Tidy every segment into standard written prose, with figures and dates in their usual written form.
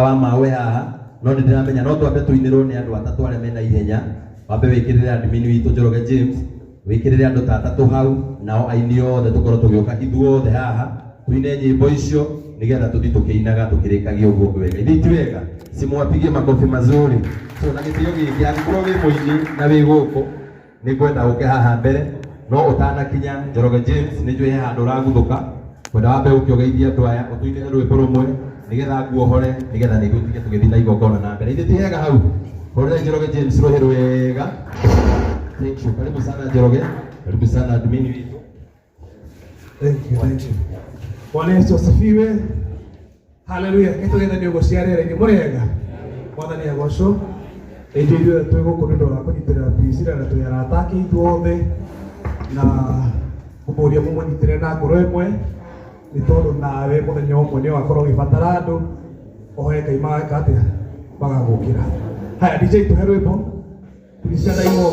wa mawe haha no ndiramenya no twambe tuinirwo ni andu atatu aria mena ihenya wambe wikirire admin witu Njoroge James wikirire andu tatatu hau nao aini othe tukorwo tugioka ithuothe haha tuine nyimbo icio nigetha tuthi tukiinaga tukirikagia uguo wega ithi wega simwapigie makofi mazuri so na gitio giki angorwo wi muini na wi guku ni kwenda uke haha mbere no utanakinya Njoroge James ni njui handu raguthuka kwenda wambe ukiogeithia andu aya utuine rwimbo rumwe nigetha nguohore nigetha nigutige tugithi na igongona na mbere ithi ti hega hau hore Njoroge James rohe rwega. Thank you. Karibu sana Njoroge. Karibu sana admin wetu. Thank you. Bwana Yesu asifiwe. Hallelujah. Kitu genda ndio gociarera ni murega. Mwana ni agosho. Ejwe twego kunindo akonyitira bisira na tuyara ataki tuothe na kuboria mu nyitire na ngoro imwe ni tondu nawe muthenya umwe ni wakorwo gibatara andu ohe Ngai magakate bagagukira. Haya DJ tuhe rwimbo. Tulisiana imo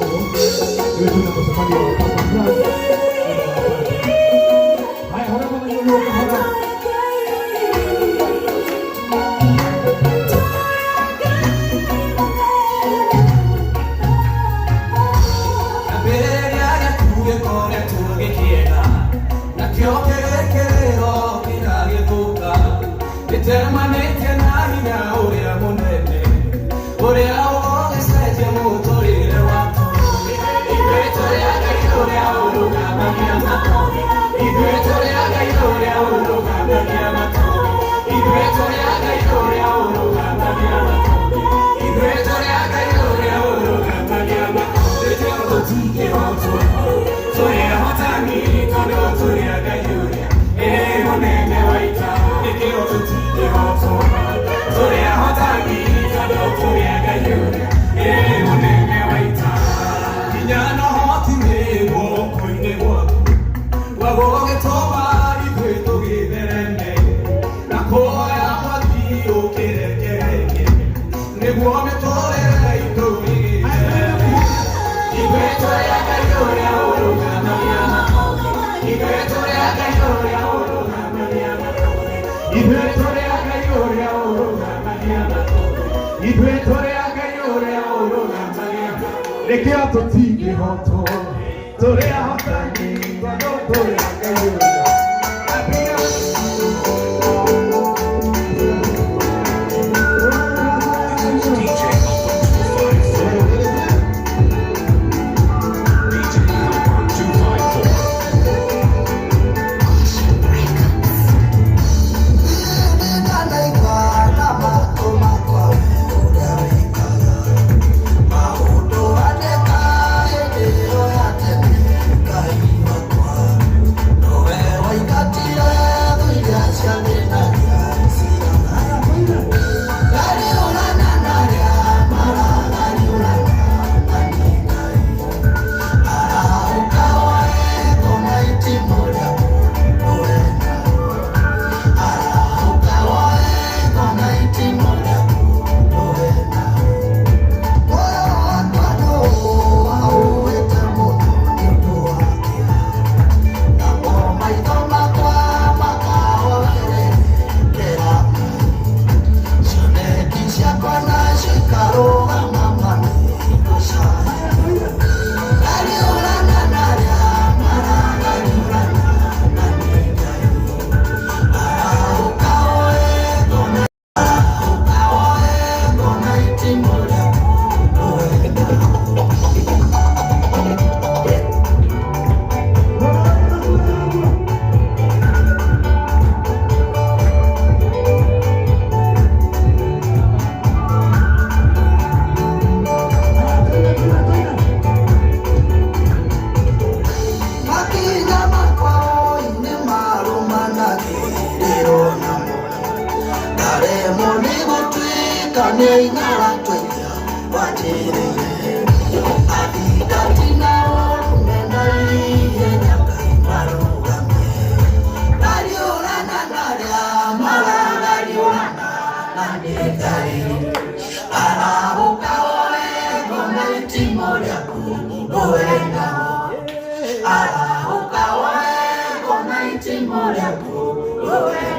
iwe tuna kusamani wa papa. Haya hora mwana yule hora. Lekea tutige hoto, torea hotani, wano torea kayo.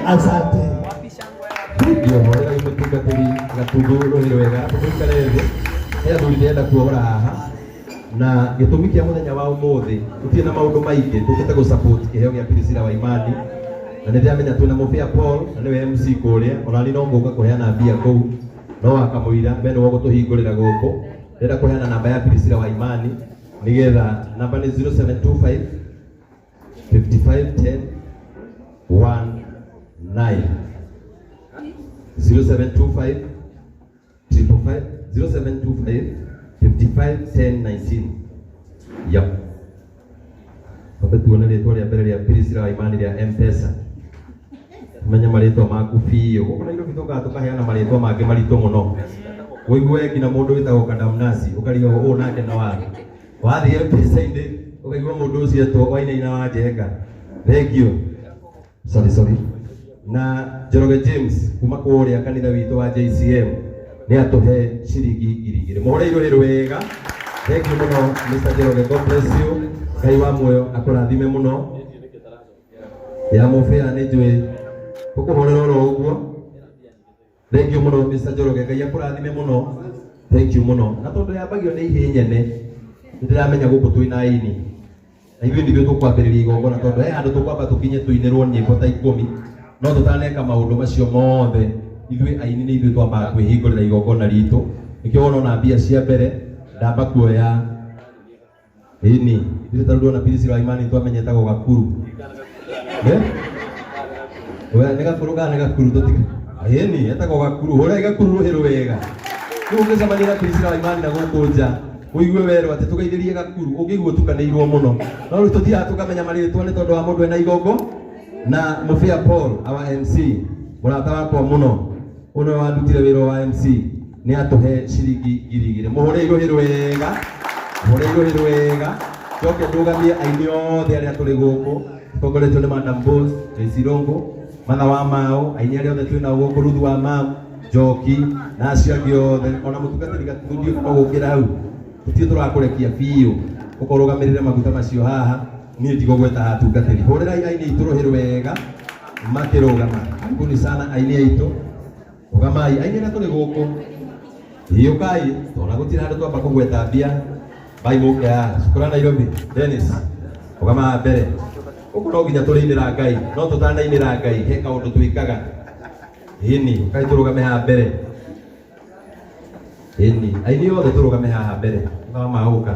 Asante. Ndio wale imetunga Gatuthu Ruhiro wega tuikare thi ya ndurinde kuora haha na gitumi kia muthenya wa umuthi utie na maundu maingi tukite gu support kiheo gia Priscilla Waimani na nä ndä ramenya twä na må bia Paul na nä we MC kå rä a onani no ngå ka kå heana mbia kå u no wakamå ira mbere wo gå tå hingå rä ra gå kå ndä kå heana namba ya Priscilla Waimani nä getha namba nä 0725 5510 19 0725 0725 551019 yep. Wabe tuone rĩtwa rĩa mbere rĩa Priscilla Waimani rĩa M-Pesa menya marĩtwa maku biũ gũkũ Nairobi tũkaheana marĩtwa mangĩ maritũ mũno ũigue nginya mũndũ wĩtagwo Kadamnasi ũkariga ũũ nake na wake wathiĩ M-Pesa-inĩ ũkaigua mũndũ ũcio etwo Wainaina wa Njenga thengio sorry na Njoroge James kuma kũrĩa kanitha witũ wa JCM nĩ atũhe ciringi 2,000 mũhũrĩirwo wega thank you mũno Mr. Njoroge, God bless you Ngai wa muoyo akũrathime mũno ya mũbĩra nĩ njũĩ ũkũhũrĩra oro ũguo thank you mũno Mr. Njoroge, Ngai akũrathime mũno thank you mũno na tondũ yambagio nĩ ihĩnyene nĩndĩramenya gũkũ twĩna aini na ithuĩ ndithuĩ tũkwambĩrĩria igongona tondũ he handũ tũkwamba tũkinye tũinĩrwo nyĩmbo ta 10 no tũtaneka maũndũ macio mothe ithuĩ aini nĩ ithuĩ twambaga kwĩhingũrĩra igongona ritũ nĩkĩo wona ona mbia cia mbere ndamba kuoya ini ithuĩ tarĩ ndona Priscilla Waimani twamenyetagwo Gakuru nĩ Gakuru kana nĩ Gakuru tũtika ini etagwo Gakuru hũra Gakuru Ruhiro wega rĩu ũngĩcemania na Priscilla Waimani na gũkũ nja ũigue werwo atĩ tũgeithĩrie Gakuru ũngĩigua ũtukanĩirwo mũno no rĩu tũthiaga tũkamenya marĩtwa nĩ tondũ wa mũndũ ena igongo na mũbĩa Paul our MC mũrata wakwa mũno ũno wandutire wĩra wa MC nĩ atũhe ciringi 2,000 mũhũrĩirwo wega coke ndũgamie aini othe arĩa tũrĩ gũkũ tũtongoretio nĩ Madam Boss JC Rongo Matha wa Mao aini arĩa othe twĩna gũkũ Ruthu wa Mam Njoki na acio angĩ othe ona mũtungatĩri Gatuthu ndio no gũkĩra hau tũtirĩ tũrakũrekia biũ ũkorũgamĩrĩre maguta macio haha niĩ ndigũgweta hatungatĩri hũrĩrai aini aitũ Ruhiro wega makĩrũgama karibuni sana aini aitũ ũgamai aini arĩa tũrĩ gũkũ yũkai tona gũtirĩ handũ twamba kũgweta mbia bai mũke haha cukura Nairobi Dennis ũgama mbere ũguo no nginya tũrĩinĩra Ngai no tũtanainĩra Ngai he kaũndũ twĩkaga ini kai tũrũgame haha mbere ini aini othe tũrũgame haha mbere no maũka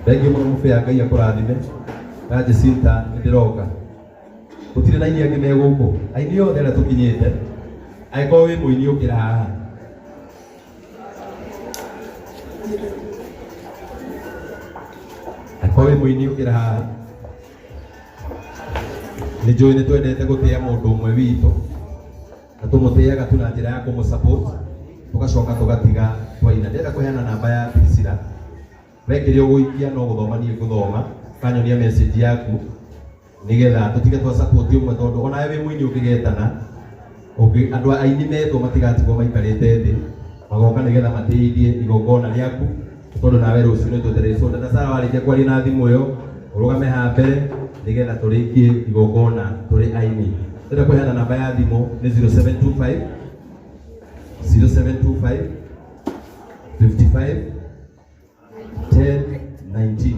Bengi mũno mũbĩa Ngai akũrathime na Jacinta ndĩroka gũtirĩ na aini angĩ me gũkũ aini othe arĩa tũkinyĩte angĩkorwo wĩ mũini ũkĩra haha angĩkorwo wĩ mũini ũkĩra haha nĩ njũĩ nĩ twendete gũtĩa mũndũ ũmwe witũ na tũmũtĩaga tu na njĩra ya kũmũ-support tũgacoka tũgatiga twaina ndĩrenda kũheana namba ya Priscilla wekĩrĩ ũgũikia no gũthoma niĩ ngũthoma kanyonia message yaku nigetha tũtige twa support ũmwe tondũ ona wĩ mũini ũkĩgetana andũ aini metwo matigatigwo maikarĩte thĩ magoka nigetha mateithie igongona rĩaku tondũ nawe rũciũ nĩ twetereire na Sara warĩkia kwaria na thimũ ĩyo ũrũgame haha mbere nigetha tũrĩkie igongona tũrĩ aini ndĩrenda kũheana namba ya thimũ nĩ 0725 55 1019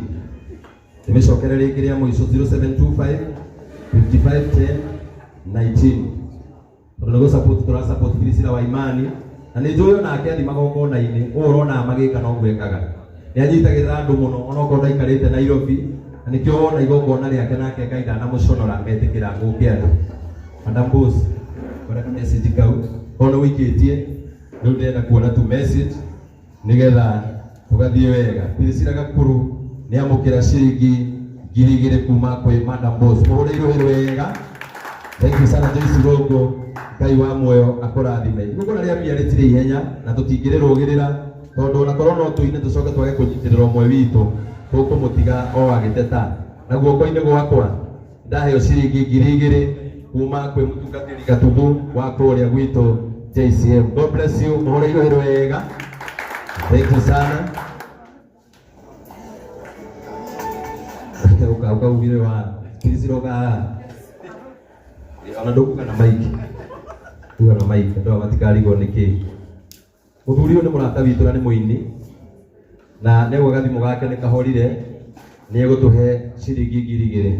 nimecokera rĩngĩ rĩa mũico 0725 55 1019 tondũ nĩ gũ-support tũra-support Priscilla Waimani na nĩ njũĩ onake athi magongona-inĩ ũũ ũrona magĩka no gwekaga nĩ anyitagĩrĩra andũ mũno onokorwo ndaikarĩte Nairobi na nĩkĩo wona igongona rĩake nake Ngai ndanamũconora metĩkĩra gũke andũ Madam Boss kwenda message kau ona wĩkĩtie rĩu ndĩrenda kuona tu message nigetha tũgathiĩ wega Priscilla Gakuru nĩ amũkĩra ciringi 2,000 kuma kwĩ Madam Boss mũhũrĩirwo wega thank you sana JC Rongo Ngai wa muoyo akũrathime igongona rĩa mbia rĩtirĩ ihenya na tũtingĩrĩrũgĩrĩra tondũ ona korwo no tũine tũcoke twage kũnyitĩrĩra ũmwe witũ tũkũmũtiga o agĩteta na guoko-inĩ gwakwa ndaheo ciringi 2,000 kuma kwĩ mũtungatĩri Gatuthu wa kũrĩa gwitũ JCM. God bless you mũhũrĩirwo wega thank you sana ka ugire wa kirisiroga ona ndukuga na maiki uga na maiki ndo matikarigo niki muthuri uyu ni murata witu na ni muini na nego gathimo gake ni kahorire ni egutuhe ciringi 2,000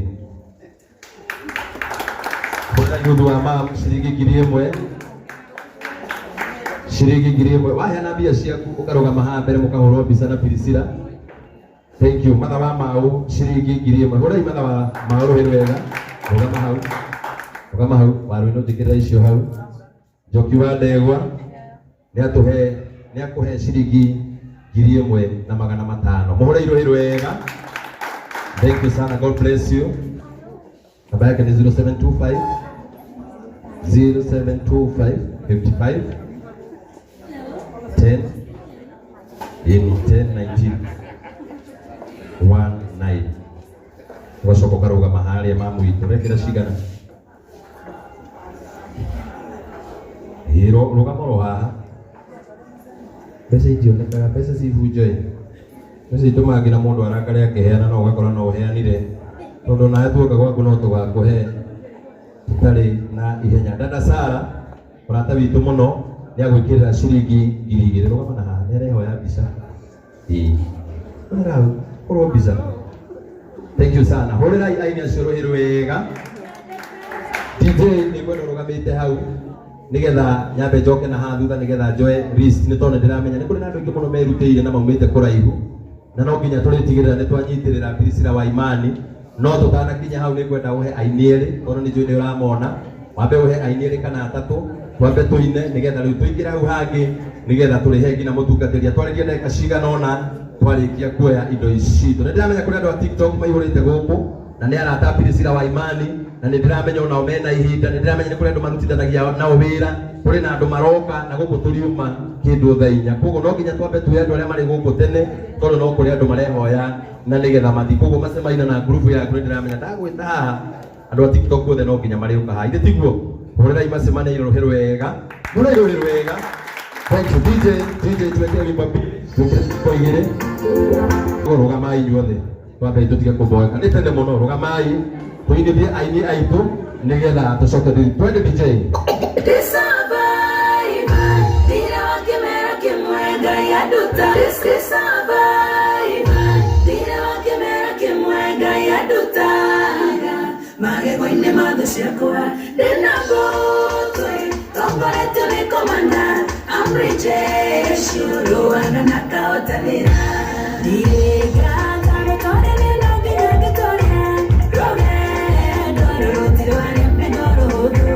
bwana ndugu wa mama ciringi 1,000 ciringi 1,000 wahena mbia ciaku ukarugama haha mbere mukahurwo mbica na Pirisira. Thank you. Matha wa mau ciringi 1,000 hurai matha wa mau ruhiru wega rugama hau waru ino njikirira icio hau Njoki wa Ndegwa ni akuhe ciringi 1,500 muhurai ruhiru wega. Thank you sana, God bless you. Namba yake ni 0725 55 10 19 19 wasoko karuga mahali mamu itu rekera cigana hiro rugamoro haha pesa itionekaga pesa cibunjoe pesa itumagira mundu arakare akiheana no ugakora no uheanire tondu nawe tuoka gwaku no tugakuhe tutari na ihenya. Dada Sara urata witu muno ni agwikirira ciringi 2,000 rugama na haha ni arehoya mbica urau oro mbica. Thank you sana. Horerai aini acio ruhiru wega. DJ ni kwenda rugamite hau nigetha nyambe njoke na haha thutha nigetha njoe list ni tondu ndiramenya ni kuri na andu ingi muno merutĩire na maumite kuraihu na no nginya turitigirira ni twanyitirira Pirisira wa imani no tutanakinya hau ni kwenda uhe aini eri tondu ni njui ni uramona wambe uhe aini eri kana atatu twambe tuine nigetha riu tuingira hau hangi nigetha turihe nginya mutungatĩria twaririe ndagĩka cigana ona twarikia kuoya indo ici tondu ndiramenya kuri andu a TikTok maihurite guku na ni arata Pirisira wa imani na ni ndiramenya ona mena ihinda ni ndiramenya ni kuri andu marutithanagia nao wira kuri na andu maroka na guku turiuma kindu thainya koguo no nginya twambe tuhe andu aria mari guku tene tondu no kuri andu marehoya na nigetha mathi koguo macemaina na group ya kuri ndiramenya ndagwita haha andu a TikTok othe no nginya mariuka haha ithe tiguo horerai macemania ruhiru wega ruhiru wega. Thank you DJ tuwekere wimbo tuwekere kwa igire rugamai inyuothe twambe tutige kumboeka ni tene muno rugamai tuinithie aini aitu nigetha tucoke twende DJ magegoi-inĩ mothe ciakwa ndĩna ngũtũ tongorete nĩ komanda amri jeshi rũana na kahotanĩra ndirĩngata mũtũrĩre no nginya ngĩtũre rũgendo rũrutire warĩa meno rũhũthũ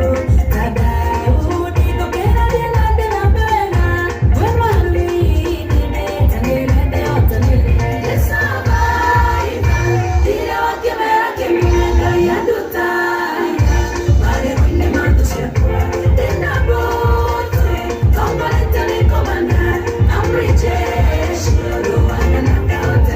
ta Daudi ndũkĩrarie na ndĩrambe wega we mwarui nĩndetanĩre ndĩhotanĩre ndire wa kĩmera kĩmwe Ngai anduta magegoi-inĩ mothe ciakwa ndĩna ngũtũ tongorete nĩ komanda amri jeshi rũana na kahotanĩra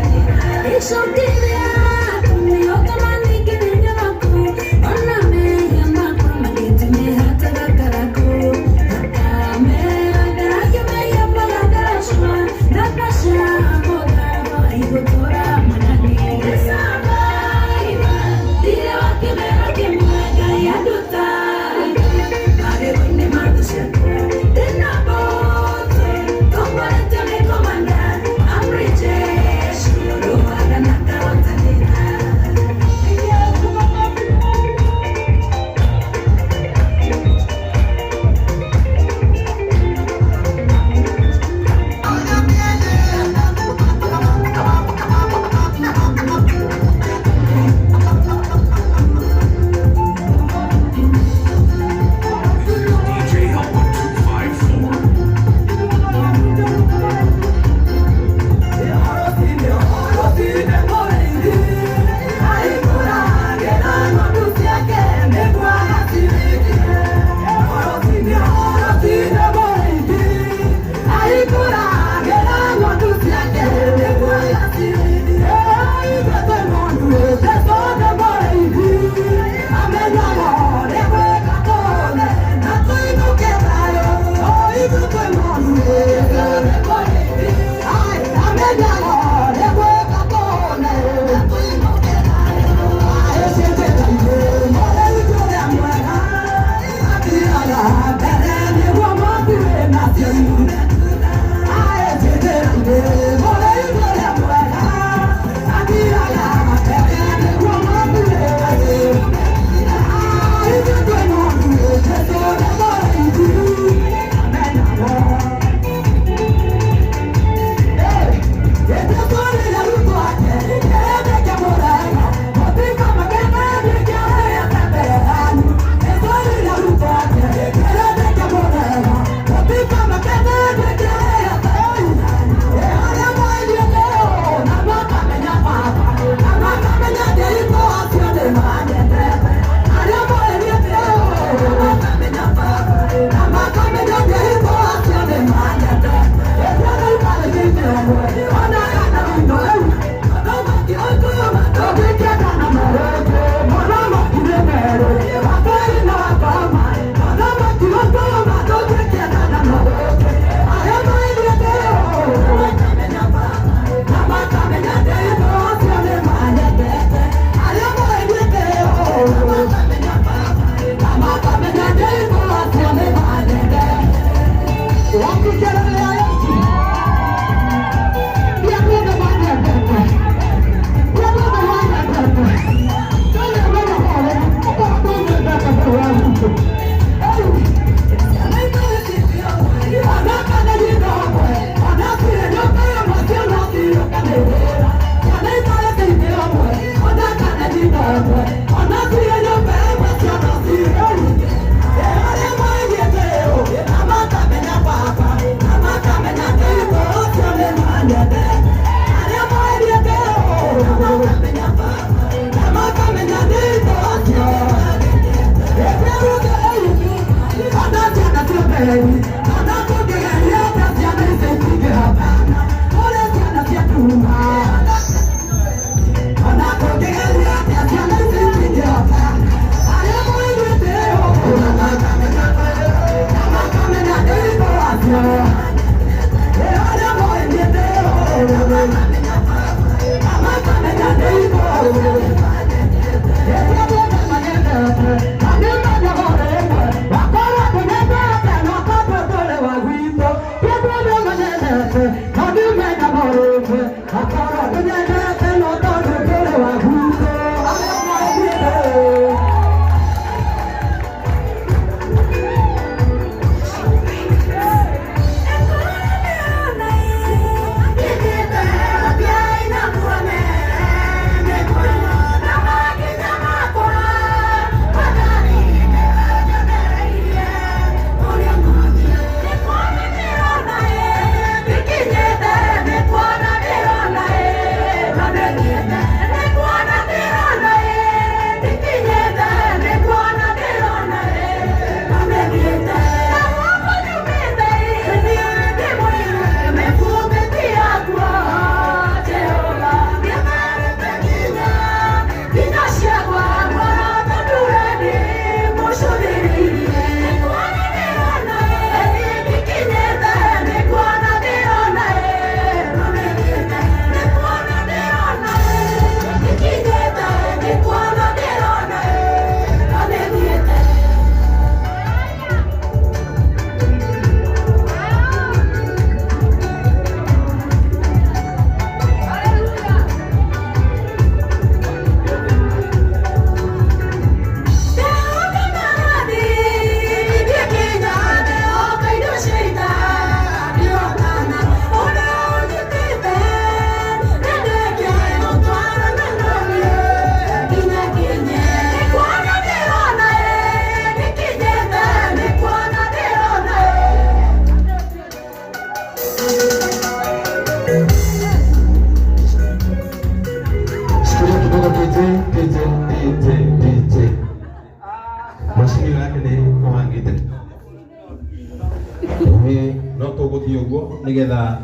no tuguthie uguo nigetha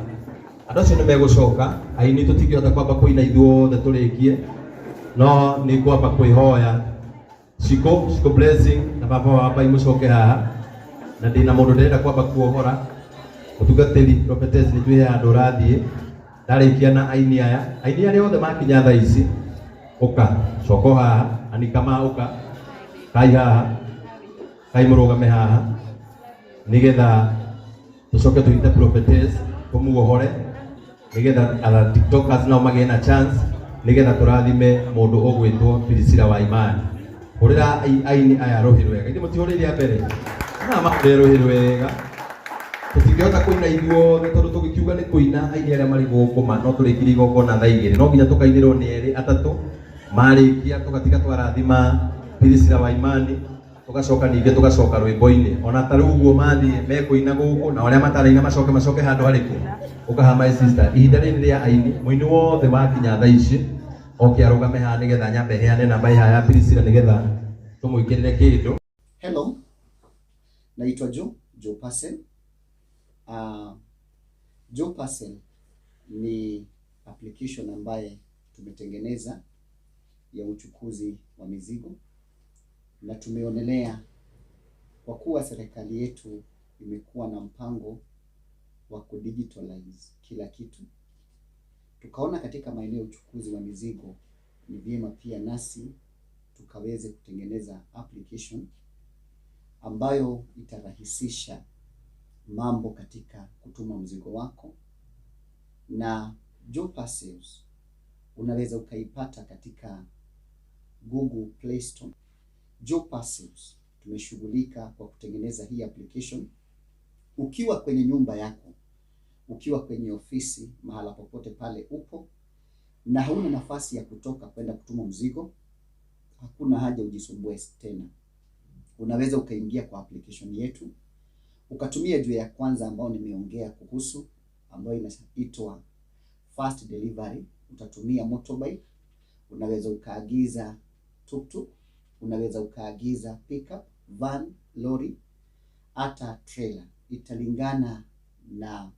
andu acio nimegucoka aini tutingihota kwamba kuina ithuothe turikie no ni kwamba kwihoya ciko blessing na baba wa Bai mucoke haha na ndina mundu ndenda kwamba kuohora utungatiri prophetess ni twihe andu rathie ndarikia na aini aya othe makinya thaa ici uka coko haha ani kama uka kai haha kai murugame haha nigetha tucoke tuite prophetess kumuohore nigetha ala tiktokers nao magĩe na chance nigetha turathime mundu ugwitwo Priscilla wa Imani urira aini aya rohirwe wega indi mutihuriria mbere na marohirwe wega tutingihota kuina ithuothe tondu tugikiuga ni kuina aini aria mari guku ma no turikiri gokona thaa igiri no nginya tukainirwo ni eri atatu marikia tugatiga twarathima Priscilla wa Imani tugacoka ninge tugacoka rwimbo-ini ona ta riu uguo mathi mekuina guku na aria mataraina macoke handu hariku ukaha my sister ihinda riri ria aini muini wothe wakinya thaa ici oke arugame haha nigetha nyambe heane namba ya Priscilla nigetha tumuikirire kindu. Hello, naitwa Joe Parcel. Joe Parcel ni application ambaye tumetengeneza ya uchukuzi wa mizigo na tumeonelea kwa kuwa serikali yetu imekuwa na mpango wa kudigitalize kila kitu, tukaona katika maeneo ya uchukuzi wa mizigo ni vyema pia nasi tukaweze kutengeneza application ambayo itarahisisha mambo katika kutuma mzigo wako. Na Joe Parcels unaweza ukaipata katika Google Play Store. Joe Parcels tumeshughulika kwa kutengeneza hii application ukiwa kwenye nyumba yako, ukiwa kwenye ofisi, mahala popote pale upo na hauna nafasi ya kutoka kwenda kutuma mzigo, hakuna haja ujisumbue tena. Unaweza ukaingia kwa application yetu, ukatumia juu ya kwanza ambao nimeongea kuhusu, ambayo inaitwa fast delivery. Utatumia motorbike, unaweza ukaagiza tuktuk, unaweza ukaagiza pickup, van, lori, hata trailer. Italingana na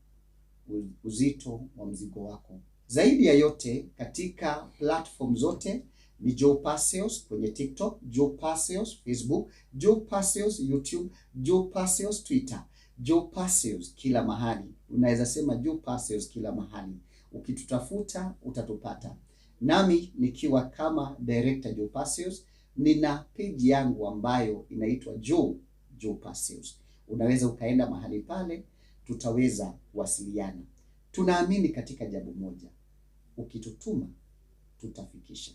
uzito wa mzigo wako. Zaidi ya yote, katika platform zote ni Joe Pacios kwenye TikTok, Joe Pacios Facebook, Joe Pacios YouTube, Joe Pacios Twitter, Joe Pacios kila mahali. Unaweza sema Joe Pacios kila mahali. Ukitutafuta utatupata. Nami nikiwa kama director Joe Pacios, nina page yangu ambayo inaitwa Joe Pacios. Unaweza ukaenda mahali pale, tutaweza kuwasiliana. Tunaamini katika jambo moja, ukitutuma tutafikisha.